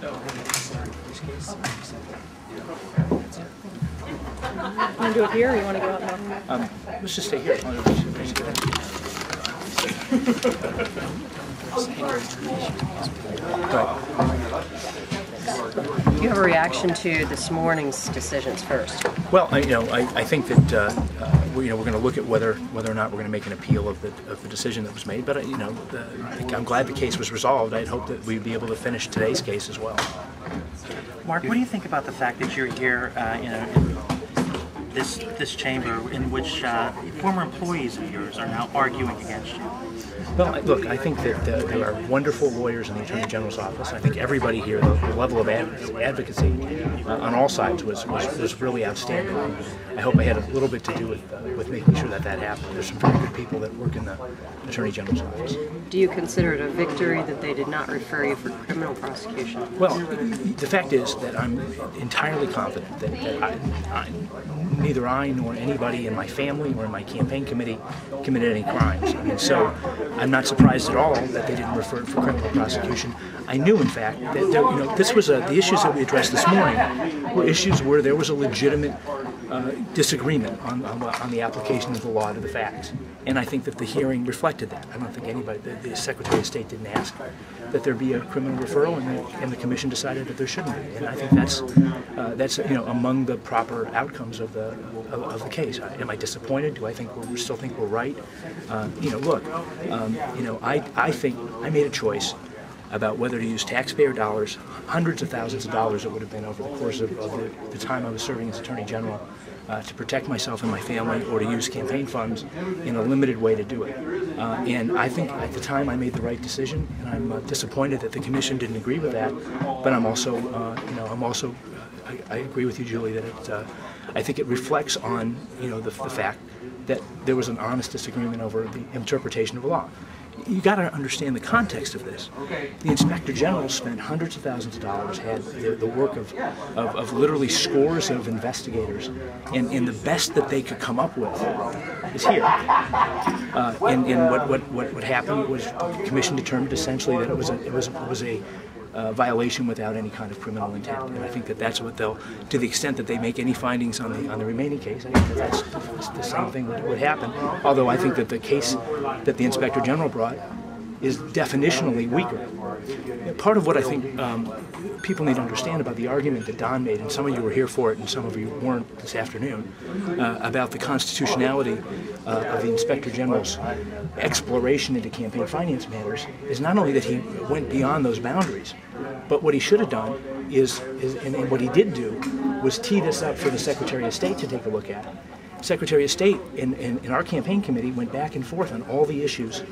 Want to do it here, or you want to go out now? Let's just stay here. Do you have a reaction to this morning's decisions first? Well, I think that we're going to look at whether or not we're going to make an appeal of the decision that was made. But I'm glad the case was resolved. I'd hope that we'd be able to finish today's case as well. Mark, what do you think about the fact that you're here, in this chamber in which former employees of yours are now arguing against you? Well, look, I think that there are wonderful lawyers in the Attorney General's office. I think everybody here, the level of advocacy on all sides was really outstanding. I hope I had a little bit to do with making sure that happened. There's some very good people that work in the Attorney General's office. Do you consider it a victory that they did not refer you for criminal prosecution? Well, the fact is that I'm entirely confident that neither I nor anybody in my family or in my campaign committee committed any crimes. I mean, so I'm not surprised at all that they didn't refer it for criminal prosecution. I knew, in fact, that this was the issues that we addressed this morning were issues where there was a legitimate disagreement on the application of the law to the facts. And I think that the hearing reflected that. I don't think anybody, the Secretary of State didn't ask that there be a criminal referral, and the Commission decided that there shouldn't be. And I think that's among the proper outcomes of the case. Am I disappointed? Do I think we still think we're right? Look, I think I made a choice about whether to use taxpayer dollars, hundreds of thousands of dollars it would have been over the course of the time I was serving as Attorney General, to protect myself and my family, or to use campaign funds in a limited way to do it. And I think at the time I made the right decision, and I'm disappointed that the Commission didn't agree with that. But I'm also, I agree with you, Julie, that I think it reflects on, the fact that there was an honest disagreement over the interpretation of the law. You got to understand the context of this. The Inspector General spent hundreds of thousands of dollars, had the work of literally scores of investigators, and the best that they could come up with is here. And what happened was the Commission determined essentially that it was a violation without any kind of criminal intent, and I think that that's what they'll, to the extent that they make any findings on the remaining case, I think that that's the same thing that would happen. Although I think that the case that the Inspector General brought is definitionally weaker. Part of what I think people need to understand about the argument that Don made, and some of you were here for it and some of you weren't this afternoon, about the constitutionality of the Inspector General's exploration into campaign finance matters, is not only that he went beyond those boundaries, but what he should have done and what he did do was tee this up for the Secretary of State to take a look at. Secretary of State in our campaign committee went back and forth on all the issues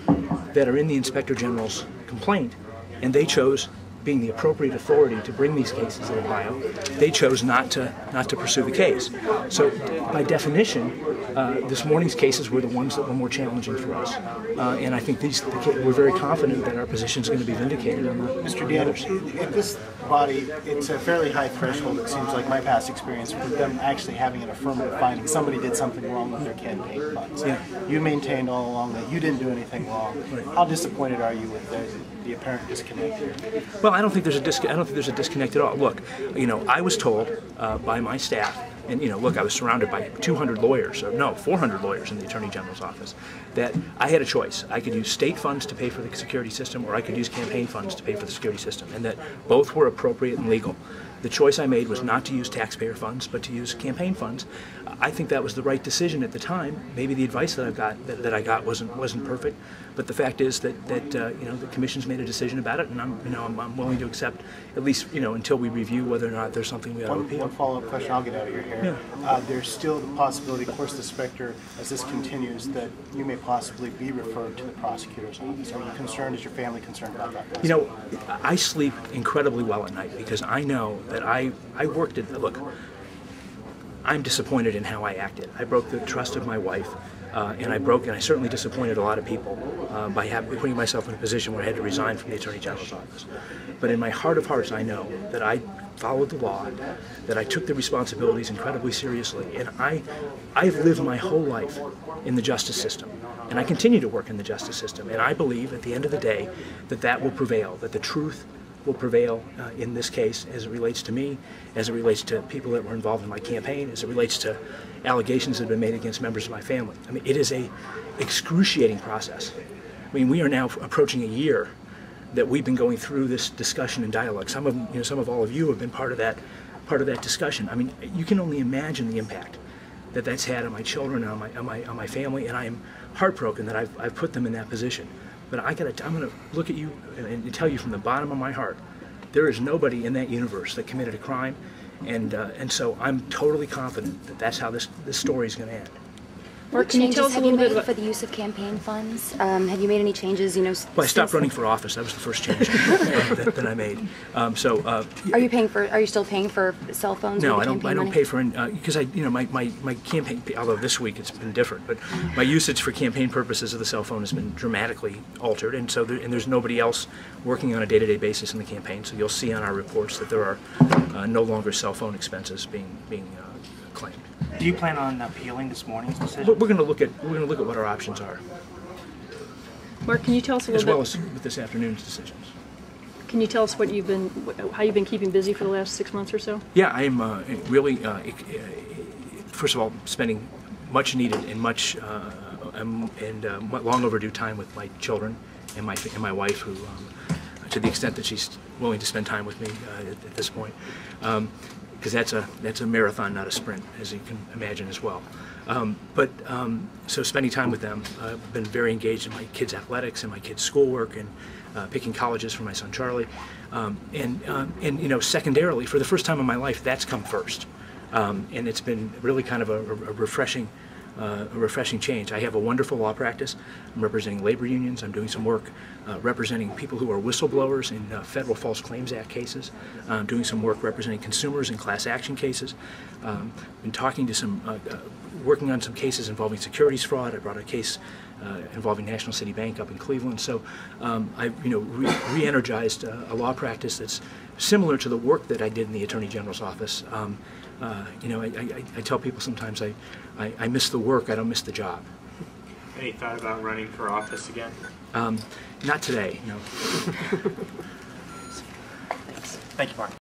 that are in the Inspector General's complaint, and they chose, being the appropriate authority to bring these cases in Ohio, they chose not to pursue the case. So by definition, this morning's cases were the ones that were more challenging for us, and I think we're very confident that our position is going to be vindicated on the others. In this body, it's a fairly high threshold, it seems like, my past experience, for them actually having an affirmative finding somebody did something wrong with their campaign funds. Yeah. You maintained all along that you didn't do anything wrong. Right. How disappointed are you with the apparent disconnect here? Well, I don't think there's a disconnect at all. Look, I was told by my staff, and look, I was surrounded by 400 lawyers in the Attorney General's office, that I had a choice. I could use state funds to pay for the security system, or I could use campaign funds to pay for the security system, and that both were appropriate and legal. The choice I made was not to use taxpayer funds, but to use campaign funds. I think that was the right decision at the time. Maybe the advice that I got wasn't perfect, but the fact is that the Commission's made a decision about it, and I'm willing to accept, at least until we review whether or not there's something we ought to appeal. One follow-up question, I'll get out of your hair. Yeah. There's still the possibility, of course, the specter, as this continues, that you may possibly be referred to the prosecutor's office. Are you concerned? Is your family concerned about that? I sleep incredibly well at night because I know that I worked at, look, I'm disappointed in how I acted. I broke the trust of my wife, and I certainly disappointed a lot of people by putting myself in a position where I had to resign from the Attorney General's office. But in my heart of hearts, I know that I followed the law, that I took the responsibilities incredibly seriously, and I've lived my whole life in the justice system, and I continue to work in the justice system, and I believe at the end of the day that will prevail, that the truth will prevail in this case as it relates to me, as it relates to people that were involved in my campaign, as it relates to allegations that have been made against members of my family. I mean, it is a excruciating process. I mean, we are now approaching a year that we've been going through this discussion and dialogue. Some of all of you have been part of that discussion. I mean, you can only imagine the impact that that's had on my children and on my family, and I am heartbroken that I've put them in that position. But I'm going to look at you and tell you from the bottom of my heart, there is nobody in that universe that committed a crime, and so I'm totally confident that that's how this story is going to end. What changes have you made for the use of campaign funds? Have you made any changes? You know, well, I stopped running for office. That was the first change that I made. Are you still paying for cell phones? No, I don't pay for because my campaign. Although this week it's been different, but my usage for campaign purposes of the cell phone has been dramatically altered, and so there's nobody else working on a day-to-day basis in the campaign. So you'll see on our reports that there are no longer cell phone expenses being claimed. Do you plan on appealing this morning's decision? We're going to look at what our options are, Mark, can you tell us a little as bit? well as with this afternoon's decisions. Can you tell us how you've been keeping busy for the last 6 months or so? Yeah, I am really, first of all, spending much needed and much long overdue time with my children and my wife, who, to the extent that she's willing to spend time with me at this point. Because that's a marathon, not a sprint, as you can imagine as well. So spending time with them, I've been very engaged in my kids' athletics and my kids' schoolwork and picking colleges for my son Charlie. Secondarily, for the first time in my life, that's come first. And it's been really kind of a refreshing change. I have a wonderful law practice. I'm representing labor unions. I'm doing some work representing people who are whistleblowers in federal False Claims Act cases. I'm doing some work representing consumers in class action cases. Been talking to working on some cases involving securities fraud. I brought a case involving National City Bank up in Cleveland. So I've re-energized a law practice that's similar to the work that I did in the Attorney General's office. I tell people sometimes I miss the work, I don't miss the job. Any thought about running for office again? Not today, no. Thank you, Mark.